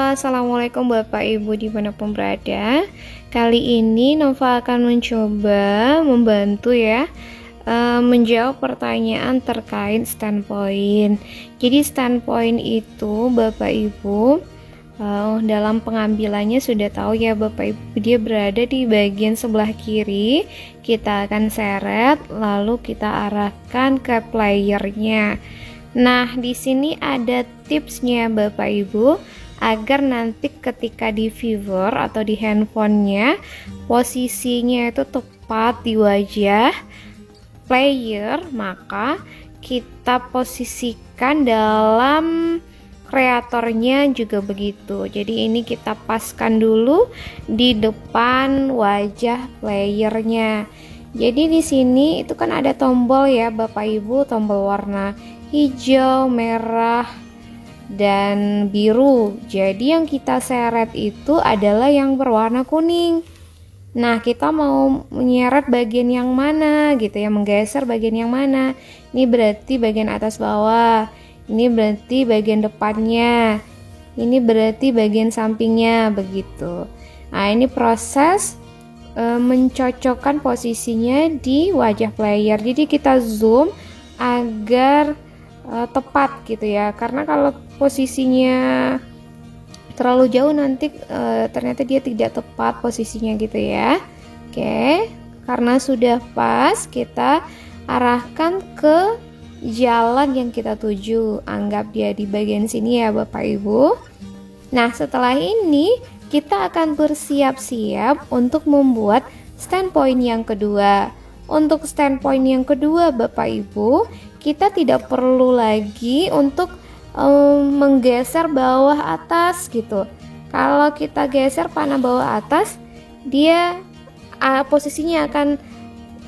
Assalamualaikum Bapak Ibu dimanapun berada. Kali ini Nova akan mencoba membantu menjawab pertanyaan terkait standpoint. Jadi standpoint itu Bapak Ibu dalam pengambilannya sudah tahu ya Bapak Ibu, dia berada di bagian sebelah kiri. Kita akan seret lalu kita arahkan ke playernya. Nah, di sini ada tipsnya Bapak Ibu agar nanti ketika di viewer atau di handphonenya posisinya itu tepat di wajah player, maka kita posisikan dalam kreatornya juga begitu. Jadi ini kita paskan dulu di depan wajah playernya. Jadi di sini itu kan ada tombol ya Bapak Ibu, tombol warna hijau, merah, dan biru. Jadi yang kita seret itu adalah yang berwarna kuning. Nah, kita mau menyeret bagian yang mana gitu ya, menggeser bagian yang mana. Ini berarti bagian atas bawah, ini berarti bagian depannya, ini berarti bagian sampingnya, begitu. Nah, ini proses mencocokkan posisinya di wajah player. Jadi kita zoom agar tepat gitu ya, karena kalau posisinya terlalu jauh nanti ternyata dia tidak tepat posisinya gitu ya. Oke, karena sudah pas, kita arahkan ke jalan yang kita tuju. Anggap dia di bagian sini ya Bapak Ibu. Nah, setelah ini kita akan bersiap-siap untuk membuat standpoint yang kedua. Untuk standpoint yang kedua Bapak Ibu, kita tidak perlu lagi untuk menggeser bawah atas gitu. Kalau kita geser panah bawah atas, dia posisinya akan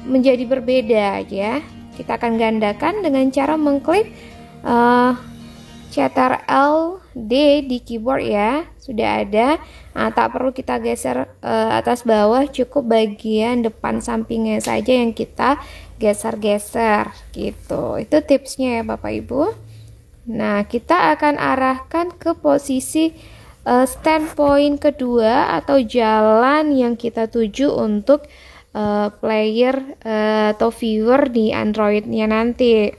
menjadi berbeda ya. Kita akan gandakan dengan cara mengklik Ctrl D di keyboard ya. Sudah ada. Nah, tak perlu kita geser atas bawah, cukup bagian depan sampingnya saja yang kita geser-geser gitu. Itu tipsnya ya Bapak Ibu. Nah, kita akan arahkan ke posisi standpoint kedua atau jalan yang kita tuju untuk player atau viewer di Android-nya nanti.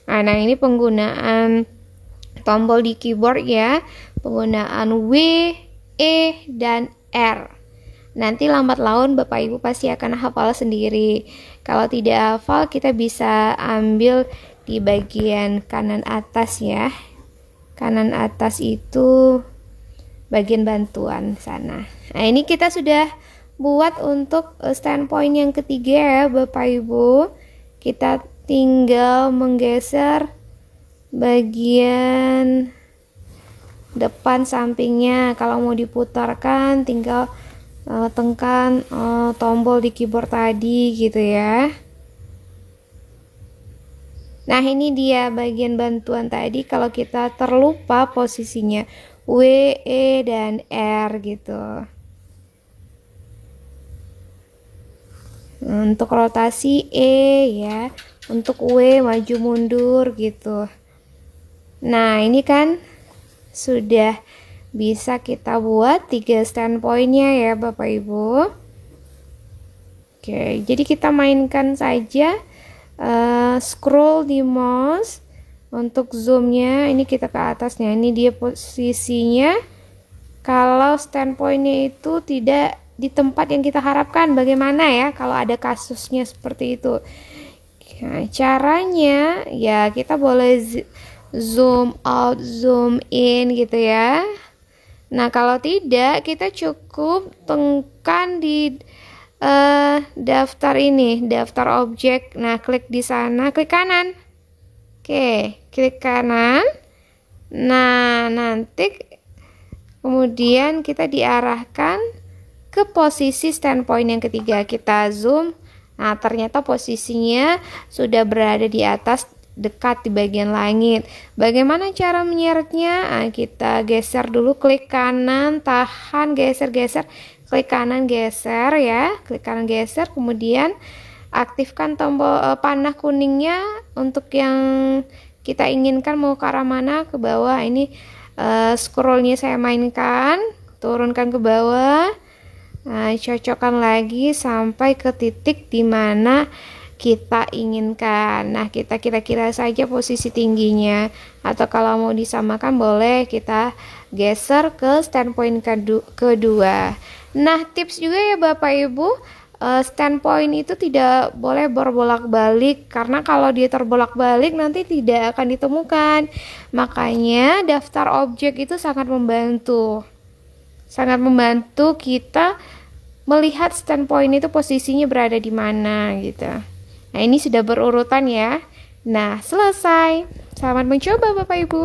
Nah, ini penggunaan tombol di keyboard ya, penggunaan W, E, dan R. Nanti lambat laun Bapak Ibu pasti akan hafal sendiri. Kalau tidak hafal, kita bisa ambil di bagian kanan atas ya. Kanan atas itu bagian bantuan sana. Nah, ini kita sudah buat untuk standpoint yang ketiga ya Bapak Ibu. Kita tinggal menggeser bagian depan sampingnya. Kalau mau diputarkan tinggal tekan tombol di keyboard tadi gitu ya. Nah, ini dia bagian bantuan tadi kalau kita terlupa posisinya W, E, dan R gitu. Untuk rotasi E ya, untuk W maju mundur gitu. Nah, ini kan sudah bisa kita buat 3 standpointnya ya Bapak Ibu. Oke, jadi kita mainkan saja scroll di mouse untuk zoomnya. Ini kita ke atasnya, ini dia posisinya. Kalau standpointnya itu tidak di tempat yang kita harapkan, bagaimana ya kalau ada kasusnya seperti itu? Nah, caranya ya kita boleh zoom out, zoom in gitu ya. Nah, kalau tidak, kita cukup tekan di daftar ini, daftar objek. Nah, klik di sana, klik kanan. Oke, klik kanan. Nah, nanti kemudian kita diarahkan ke posisi standpoint yang ketiga. Kita zoom. Nah, ternyata posisinya sudah berada di atas, dekat di bagian langit. Bagaimana cara menyeretnya? Nah, kita geser dulu, klik kanan, tahan, geser-geser, klik kanan, geser ya, klik kanan, geser, kemudian aktifkan tombol panah kuningnya untuk yang kita inginkan mau ke arah mana, ke bawah. Ini Scrollnya saya mainkan, turunkan ke bawah. Nah, cocokkan lagi sampai ke titik di mana kita inginkan. Nah, kita kira-kira saja posisi tingginya, atau kalau mau disamakan boleh kita geser ke standpoint kedua. Nah, tips juga ya Bapak Ibu, standpoint itu tidak boleh berbolak-balik, karena kalau dia terbolak-balik nanti tidak akan ditemukan. Makanya daftar objek itu sangat membantu kita melihat standpoint itu posisinya berada di mana gitu. Nah, ini sudah berurutan ya. Nah, selesai. Selamat mencoba Bapak Ibu.